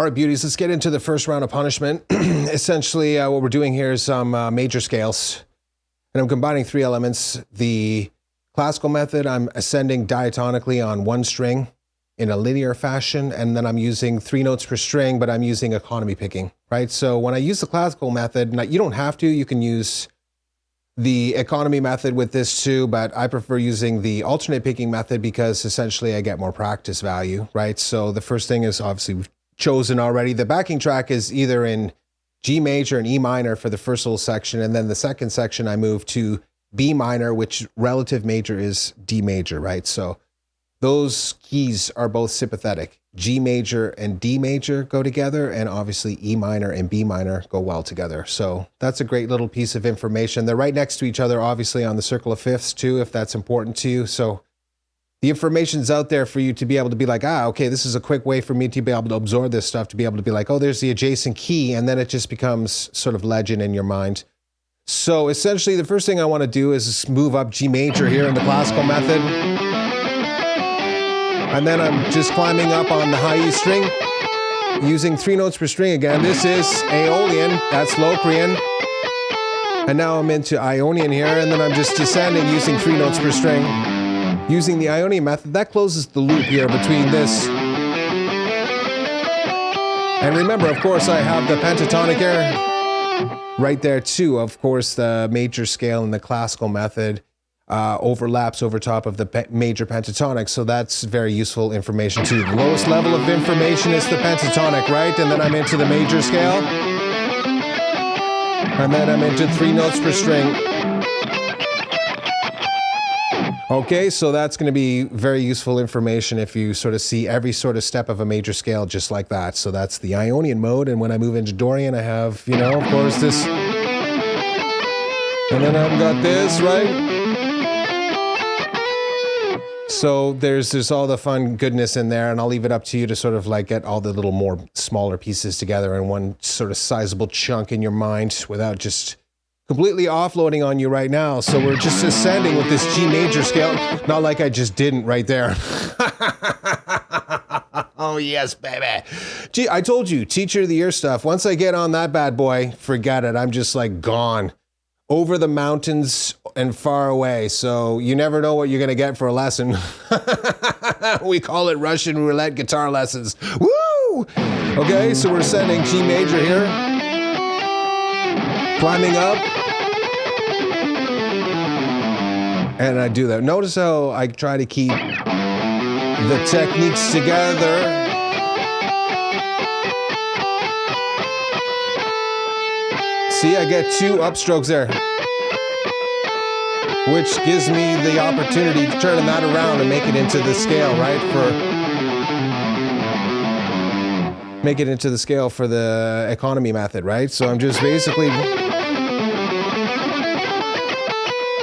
All right, beauties, let's get into the first round of punishment. Essentially, what we're doing here is some major scales. And I'm combining three elements. The classical method, I'm ascending diatonically on one string in a linear fashion, and then I'm using 3 notes per string, but I'm using economy picking, right? So when I use the classical method, now you don't have to, you can use the economy method with this too, but I prefer using the alternate picking method because essentially I get more practice value, right? So the first thing is obviously we've chosen already. The backing track is either in G major and E minor for the first little section, and then the second section I move to B minor, which relative major is D major, right? So those keys are both sympathetic. G major and D major go together, and obviously E minor and B minor go well together. So that's a great little piece of information. They're right next to each other, obviously, on the circle of fifths too, if that's important to you. So the information's out there for you to be able to be like, okay, this is a quick way for me to be able to absorb this stuff, to be able to be like, oh, there's the adjacent key, and then it just becomes sort of legend in your mind. So essentially, the first thing I want to do is move up G major here in the classical method. And then I'm just climbing up on the high E string, using 3 notes per string again. This is Aeolian, that's Locrian. And now I'm into Ionian here, and then I'm just descending using 3 notes per string. Using the Ionian method, that closes the loop here between this. And remember, of course, I have the pentatonic here right there too. Of course, the major scale in the classical method overlaps over top of the major pentatonic, so that's very useful information too. The lowest level of information is the pentatonic, right? And then I'm into the major scale. And then I'm into 3 notes per string. Okay, so that's going to be very useful information if you sort of see every sort of step of a major scale just like that. So that's the Ionian mode, and when I move into Dorian, I have, you know, of course, this. And then I've got this, right? So there's all the fun goodness in there, and I'll leave it up to you to sort of like get all the little more smaller pieces together in one sort of sizable chunk in your mind without just completely offloading on you right now. So we're just ascending with this G major scale. Not like I just didn't right there. Oh yes, baby. Gee, I told you, teacher of the year stuff. Once I get on that bad boy, forget it. I'm just like gone. Over the mountains and far away. So you never know what you're gonna get for a lesson. We call it Russian roulette guitar lessons. Woo! Okay, so we're ascending G major here. Climbing up. And I do that. Notice how I try to keep the techniques together. See, I get 2 upstrokes there, which gives me the opportunity to turn that around and make it into the scale, right? Make it into the scale for the economy method, right? So I'm just basically.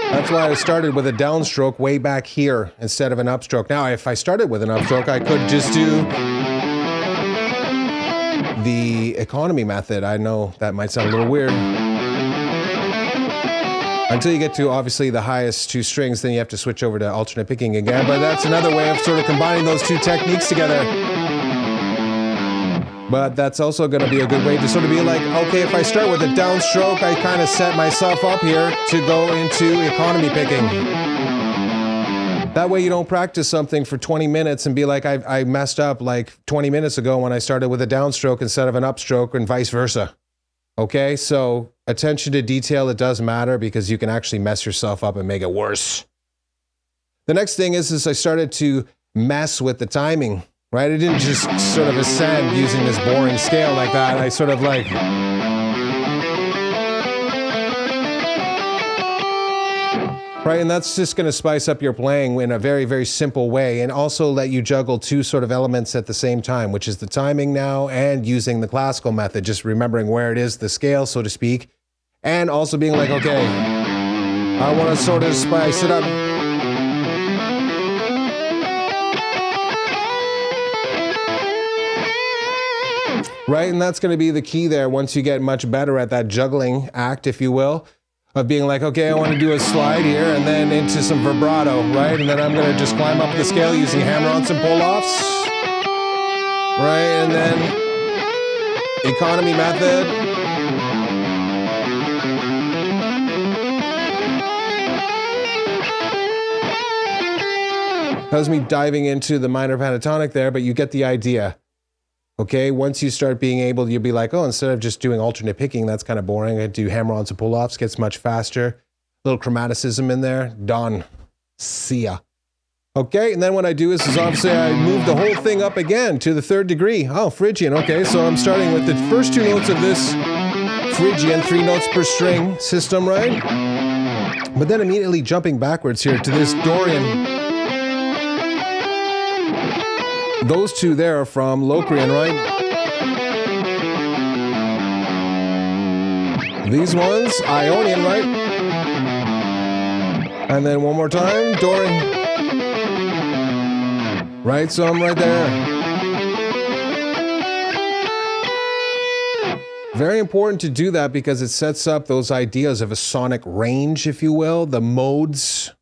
That's why I started with a downstroke way back here instead of an upstroke. Now, if I started with an upstroke, I could just do the economy method. I know that might sound a little weird. Until you get to, obviously, the highest 2 strings, then you have to switch over to alternate picking again. But that's another way of sort of combining those 2 techniques together. But that's also going to be a good way to sort of be like, okay, if I start with a downstroke, I kind of set myself up here to go into economy picking. That way you don't practice something for 20 minutes and be like, I messed up like 20 minutes ago when I started with a downstroke instead of an upstroke, and vice versa. Okay, so attention to detail, it does matter because you can actually mess yourself up and make it worse. The next thing is I started to mess with the timing. Right? I didn't just sort of ascend using this boring scale like that. I sort of like. Right? And that's just going to spice up your playing in a very, very simple way, and also let you juggle 2 sort of elements at the same time, which is the timing now and using the classical method, just remembering where it is, the scale, so to speak, and also being like, okay, I want to sort of spice it up. Right, and that's going to be the key there once you get much better at that juggling act, if you will, of being like, okay, I want to do a slide here and then into some vibrato, right? And then I'm going to just climb up the scale using hammer-ons and pull-offs, right? And then economy method. That was me diving into the minor pentatonic there, but you get the idea. Okay, once you start being able, you'll be like, oh, instead of just doing alternate picking, that's kind of boring. I do hammer-ons and pull-offs, gets much faster. Little chromaticism in there. Done. See ya. Okay, and then what I do is obviously I move the whole thing up again to the 3rd degree. Oh, Phrygian. Okay, so I'm starting with the first 2 notes of this Phrygian, 3 notes per string system, right? But then immediately jumping backwards here to this Dorian. Those 2 there are from Locrian, right? These ones, Ionian, right? And then one more time, Dorian. Right, so I'm right there. Very important to do that because it sets up those ideas of a sonic range, if you will, the modes.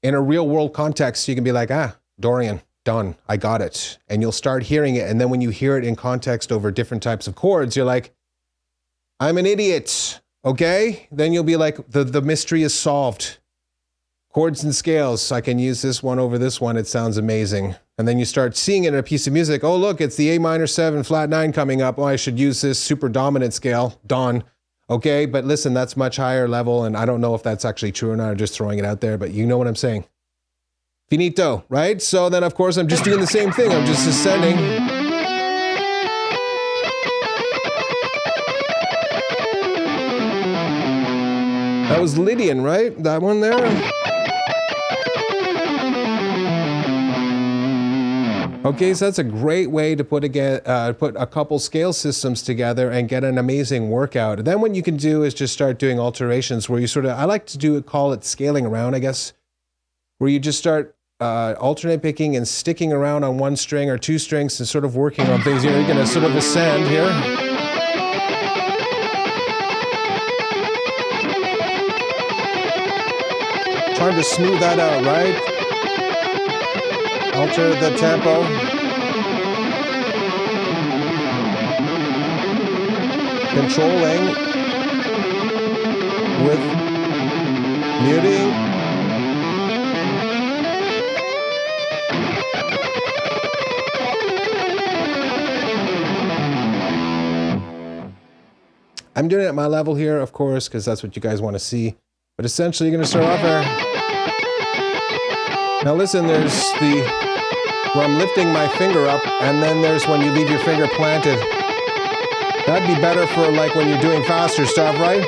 In a real world context, you can be like, ah, Dorian. Done. I got it. And you'll start hearing it. And then when you hear it in context over different types of chords, you're like, I'm an idiot. Okay? Then you'll be like, the mystery is solved. Chords and scales. I can use this one over this one. It sounds amazing. And then you start seeing it in a piece of music. Oh, look, it's the A minor 7 flat 9 coming up. Oh, I should use this super dominant scale. Done. Okay? But listen, that's much higher level. And I don't know if that's actually true or not. I'm just throwing it out there. But you know what I'm saying. Finito, right? So then, of course, I'm just doing the same thing. I'm just ascending. That was Lydian, right? That one there? Okay, so that's a great way to put a couple scale systems together and get an amazing workout. And then what you can do is just start doing alterations where you sort of, I like to call it scaling around, I guess, where you just start alternate picking and sticking around on 1 string or 2 strings and sort of working on things. You know, you're going to sort of ascend here. Trying to smooth that out, right? Alter the tempo. Controlling with muting. I'm doing it at my level here, of course, because that's what you guys want to see. But essentially, you're going to start off there. Now listen, there's where I'm lifting my finger up, and then there's when you leave your finger planted. That'd be better for like when you're doing faster stuff, right?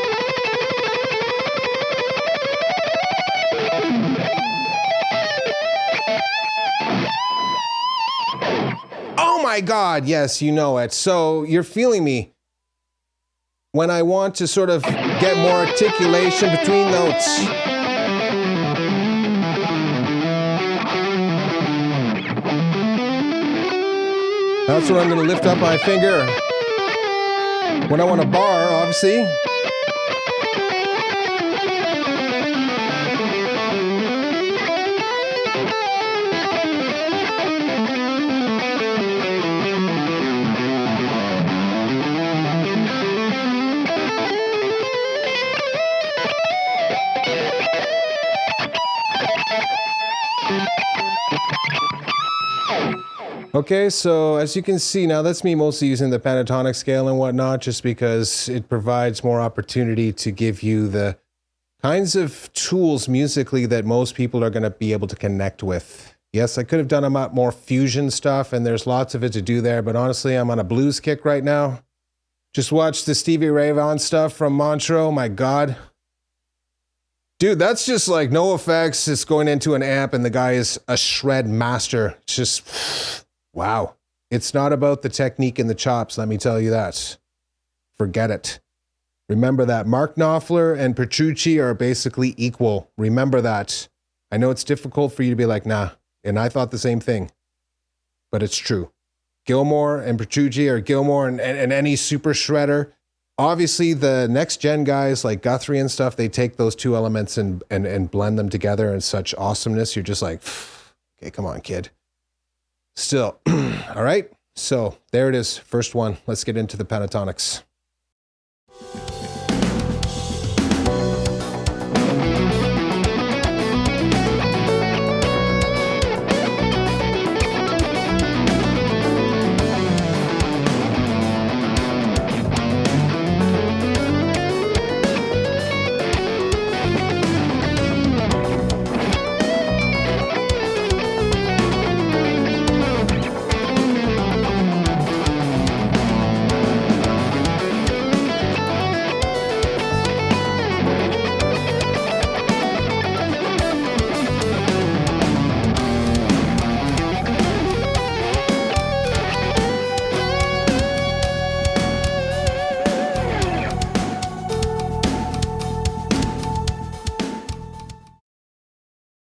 Oh my God, yes, you know it. So you're feeling me. When I want to sort of get more articulation between notes. That's when I'm going to lift up my finger. When I want a bar, obviously. Okay, so as you can see now, that's me mostly using the pentatonic scale and whatnot, just because it provides more opportunity to give you the kinds of tools musically that most people are going to be able to connect with. Yes, I could have done a lot more fusion stuff, and there's lots of it to do there, but honestly, I'm on a blues kick right now. Just watched the Stevie Ray Vaughan stuff from Montreux, my God. Dude, that's just like no effects, it's going into an amp, and the guy is a shred master. It's just... wow. It's not about the technique and the chops, let me tell you that. Forget it. Remember that. Mark Knopfler and Petrucci are basically equal. Remember that. I know it's difficult for you to be like, nah. And I thought the same thing. But it's true. Gilmour and Petrucci, or Gilmour and any super shredder. Obviously, the next gen guys like Guthrie and stuff, they take those two elements and blend them together in such awesomeness. You're just like, okay, come on, kid. Still, all right. So there it is, first one. Let's get into the pentatonics.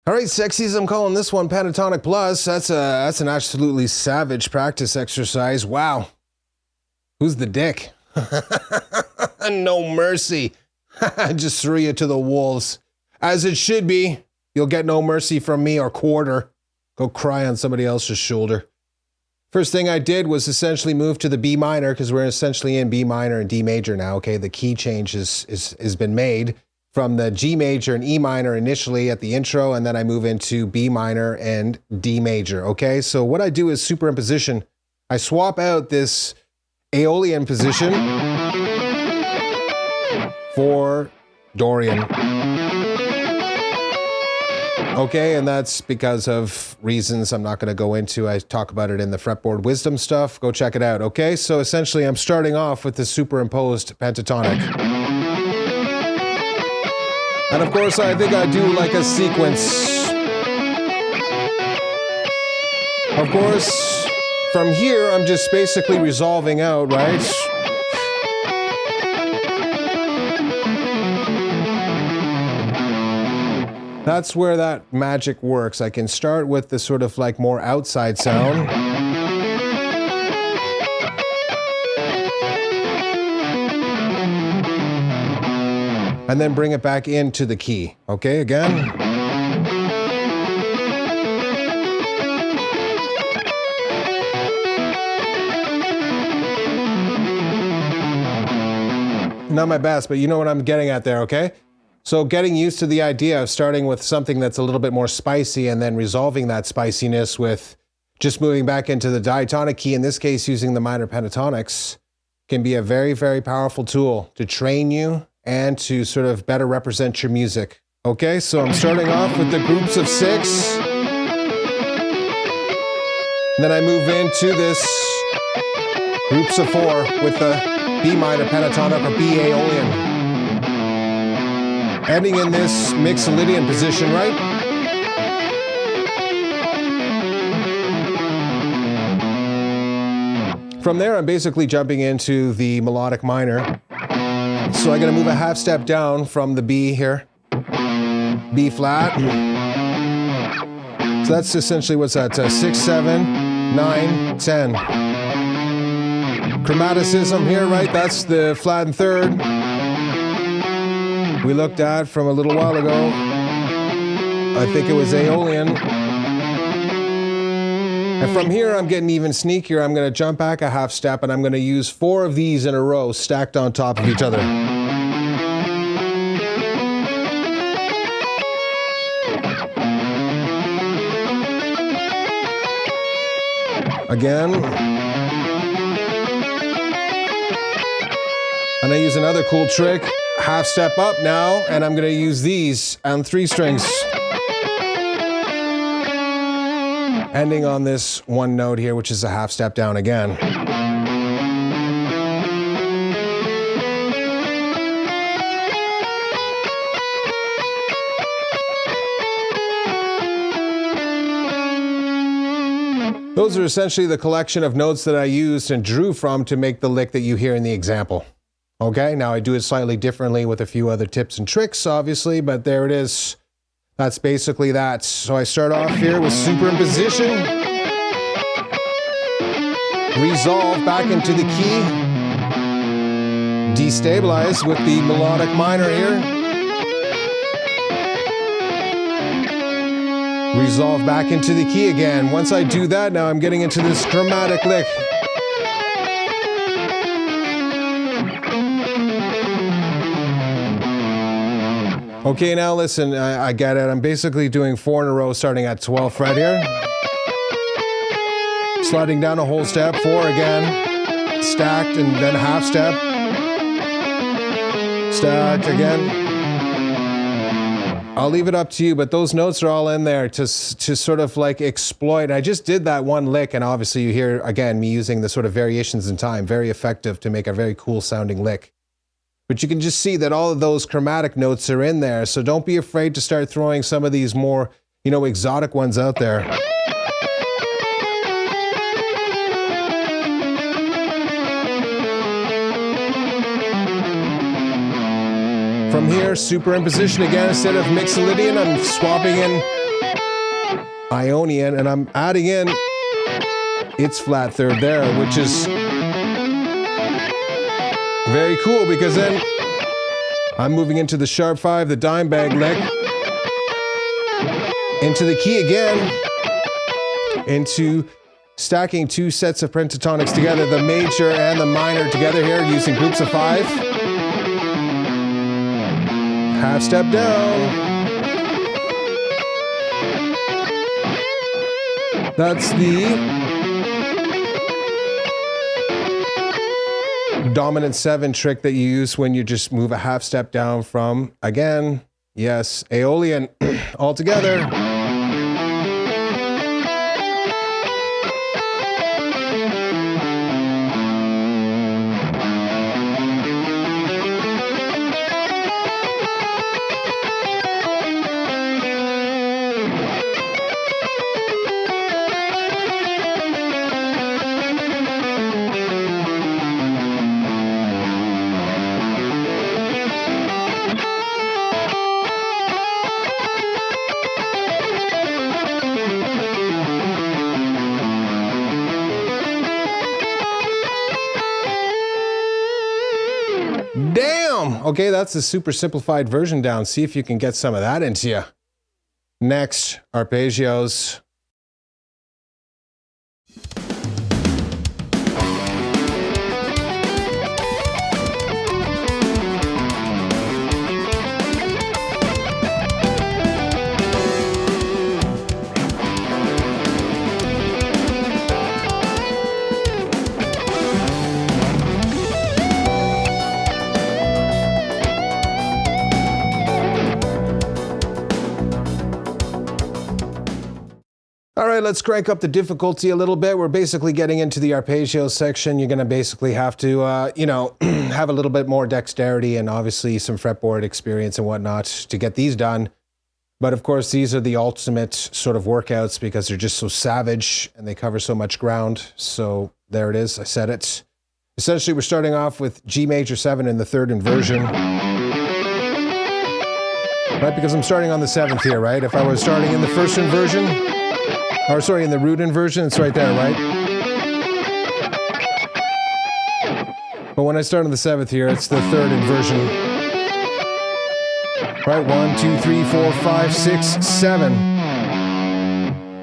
All right, sexies, I'm calling this one Pentatonic Plus. That's an absolutely savage practice exercise. Wow. Who's the dick? No mercy. Just threw you to the wolves. As it should be. You'll get no mercy from me or quarter. Go cry on somebody else's shoulder. First thing I did was essentially move to the B minor, because we're essentially in B minor and D major now, okay? The key change has been made from the G major and E minor initially at the intro, and then I move into B minor and D major, okay? So what I do is superimposition. I swap out this Aeolian position for Dorian. Okay, and that's because of reasons I'm not going to go into. I talk about it in the fretboard wisdom stuff. Go check it out, okay? So essentially I'm starting off with the superimposed pentatonic. And of course, I think I do like a sequence. Of course, from here, I'm just basically resolving out, right? That's where that magic works. I can start with the sort of like more outside sound. And then bring it back into the key. Okay, again. Not my best, but you know what I'm getting at there, okay? So getting used to the idea of starting with something that's a little bit more spicy and then resolving that spiciness with just moving back into the diatonic key, in this case using the minor pentatonics, can be a very, very powerful tool to train you and to sort of better represent your music. Okay, so I'm starting off with the groups of 6. And then I move into this groups of 4 with the B minor pentatonic or B Aeolian. Ending in this Mixolydian position, right? From there, I'm basically jumping into the melodic minor. So I'm going to move a half step down from the B here. B flat. So that's essentially what's that? 6, 7, 9, 10. Chromaticism here, right? That's the flat and third we looked at from a little while ago. I think it was Aeolian. And from here, I'm getting even sneakier. I'm going to jump back a half step, and I'm going to use 4 of these in a row stacked on top of each other. Again. And I use another cool trick. Half step up now, and I'm going to use these on 3 strings. Ending on this one note here, which is a half step down again. Those are essentially the collection of notes that I used and drew from to make the lick that you hear in the example. Okay, now I do it slightly differently with a few other tips and tricks, obviously, but there it is. That's basically that. So I start off here with superimposition. Resolve back into the key. Destabilize with the melodic minor here. Resolve back into the key again. Once I do that, now I'm getting into this chromatic lick. Okay, now listen, I get it. I'm basically doing 4 in a row starting at 12th fret here. Sliding down a whole step, 4 again, stacked and then half step. Stacked again. I'll leave it up to you, but those notes are all in there to sort of like exploit. I just did that one lick, and obviously you hear, again, me using the sort of variations in time. Very effective to make a very cool sounding lick. But you can just see that all of those chromatic notes are in there, so don't be afraid to start throwing some of these more, you know, exotic ones out there. From here, superimposition again, instead of Mixolydian, I'm swapping in Ionian, and I'm adding in its flat third there, which is very cool, because then I'm moving into the sharp 5, the dime bag lick, into the key again, into stacking 2 sets of pentatonics together, the major and the minor together here, using groups of 5. Half step down. That's the dominant 7 trick that you use when you just move a half step down from, again, yes, Aeolian all together. Damn! Okay, that's a super simplified version down. See if you can get some of that into you. Next, arpeggios. All right, let's crank up the difficulty a little bit. We're basically getting into the arpeggio section. You're going to basically have to, you know, have a little bit more dexterity and obviously some fretboard experience and whatnot to get these done. But of course, these are the ultimate sort of workouts because they're just so savage and they cover so much ground. So there it is. I said it. Essentially, we're starting off with G major 7 in the 3rd inversion. Right, because I'm starting on the 7th here, right? If I was starting in the 1st inversion, or sorry, in the root inversion, it's right there, right? But when I start on the 7th here, it's the 3rd inversion. Right, 1, 2, 3, 4, 5, 6, 7.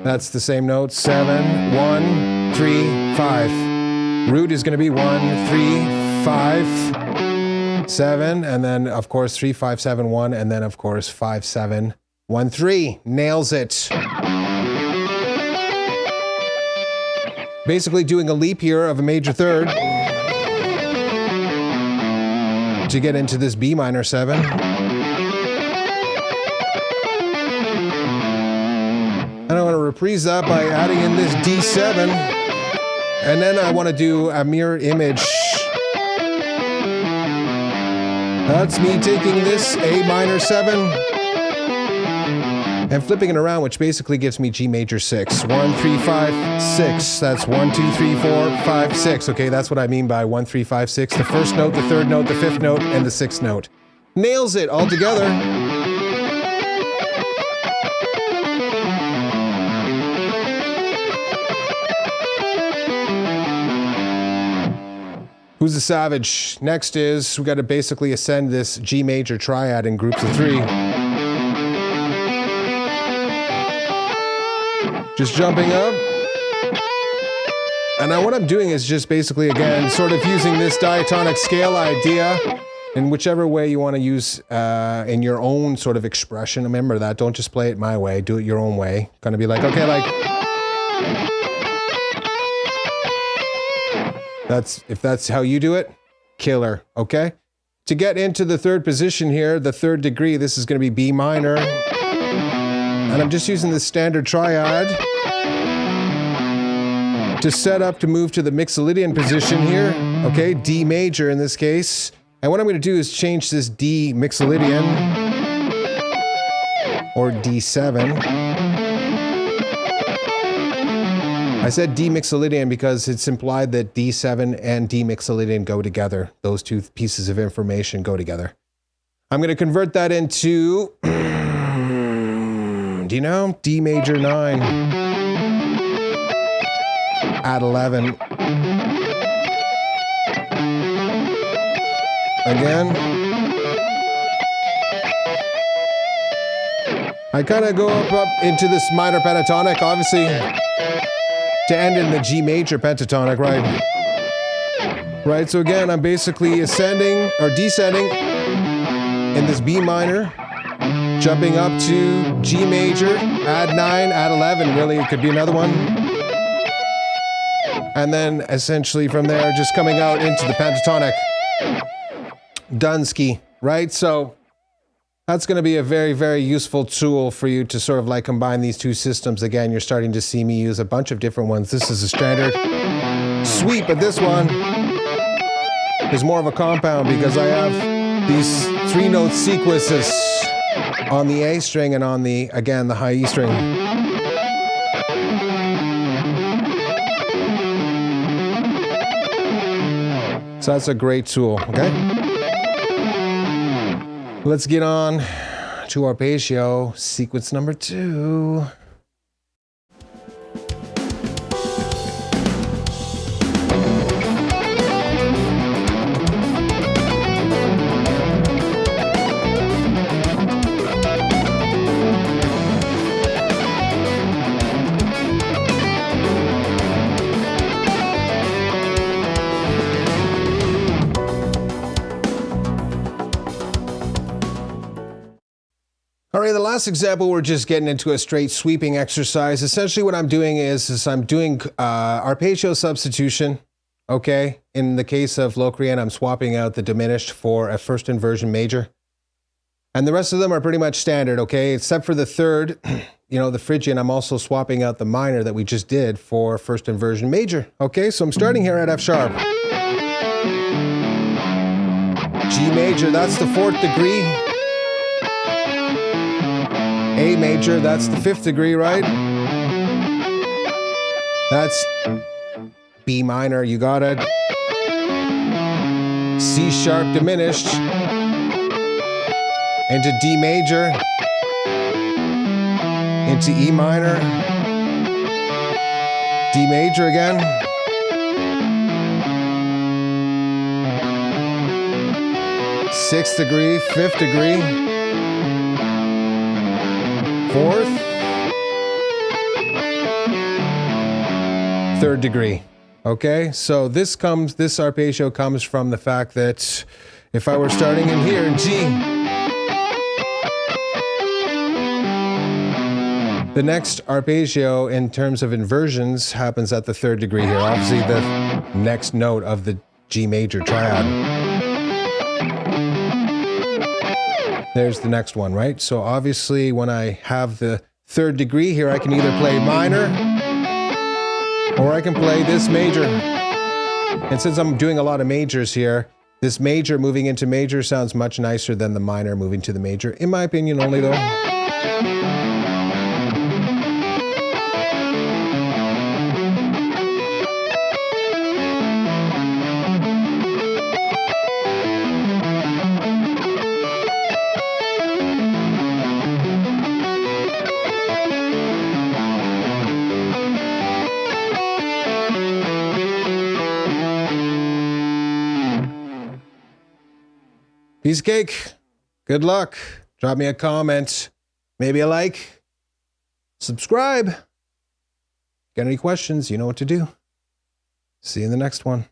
That's the same note, 7, 1, 3, 5. Root is gonna be 1, 3, 5, 7, and then of course 3, 5, 7, 1, and then of course 5, 7, 1, 3. Nails it. Basically doing a leap here of a major 3rd to get into this B minor 7. And I want to reprise that by adding in this D7. And then I want to do a mirror image. That's me taking this A minor 7 and flipping it around, which basically gives me G major 6. 1, 3, 5, 6. That's 1, 2, 3, 4, 5, 6. Okay, that's what I mean by 1, 3, 5, 6. The 1st note, the 3rd note, the 5th note, and the 6th note. Nails it all together. Who's the savage? Next is, we got to basically ascend this G major triad in groups of 3. Just jumping up. And now what I'm doing is just basically, again, sort of using this diatonic scale idea in whichever way you want to use in your own sort of expression. Remember that. Don't just play it my way. Do it your own way. Gonna be like, okay, like if that's how you do it, killer. Okay. To get into the third position here, the third degree, this is going to be B minor, and I'm just using the standard triad to set up to move to the Mixolydian position here. Okay, D major in this case. And what I'm going to do is change this D Mixolydian, or D7. I said D Mixolydian because it's implied that D7 and D Mixolydian go together. Those two pieces of information go together. I'm going to convert that into, do you know? D major 9. At 11. Again. I kind of go up into this minor pentatonic, obviously, to end in the G major pentatonic, right? Right, so again, I'm basically ascending or descending in this B minor, jumping up to G major, add 9, add 11, really, it could be another one. And then essentially from there, just coming out into the pentatonic. Dunsky, right? So that's going to be a very, very useful tool for you to sort of like combine these two systems. Again, you're starting to see me use a bunch of different ones. This is a standard sweep, but this one is more of a compound because I have these 3-note sequences on the A string and on the, again, the high E string. So that's a great tool, okay? Let's get on to Arpeggio, sequence number 2. All right, the last example, we're just getting into a straight sweeping exercise. Essentially what I'm doing is I'm doing arpeggio substitution, okay? In the case of Locrian, I'm swapping out the diminished for a first inversion major. And the rest of them are pretty much standard, okay? Except for the third, you know, the Phrygian, I'm also swapping out the minor that we just did for first inversion major, okay? So I'm starting here at F sharp. G major, that's the 4th degree. A major, that's the 5th degree, right? That's B minor, you got it. C sharp diminished into D major, into E minor, D major again. Sixth degree, 5th degree. 4th, 3rd degree. Okay, so this arpeggio comes from the fact that if I were starting in here in G, the next arpeggio in terms of inversions happens at the 3rd degree here. Obviously the next note of the G major triad. There's the next one, right? So obviously when I have the 3rd degree here, I can either play minor or I can play this major. And since I'm doing a lot of majors here, this major moving into major sounds much nicer than the minor moving to the major, in my opinion only though. Piece of cake. Good luck. Drop me a comment. Maybe a like. Subscribe. Got any questions? You know what to do. See you in the next one.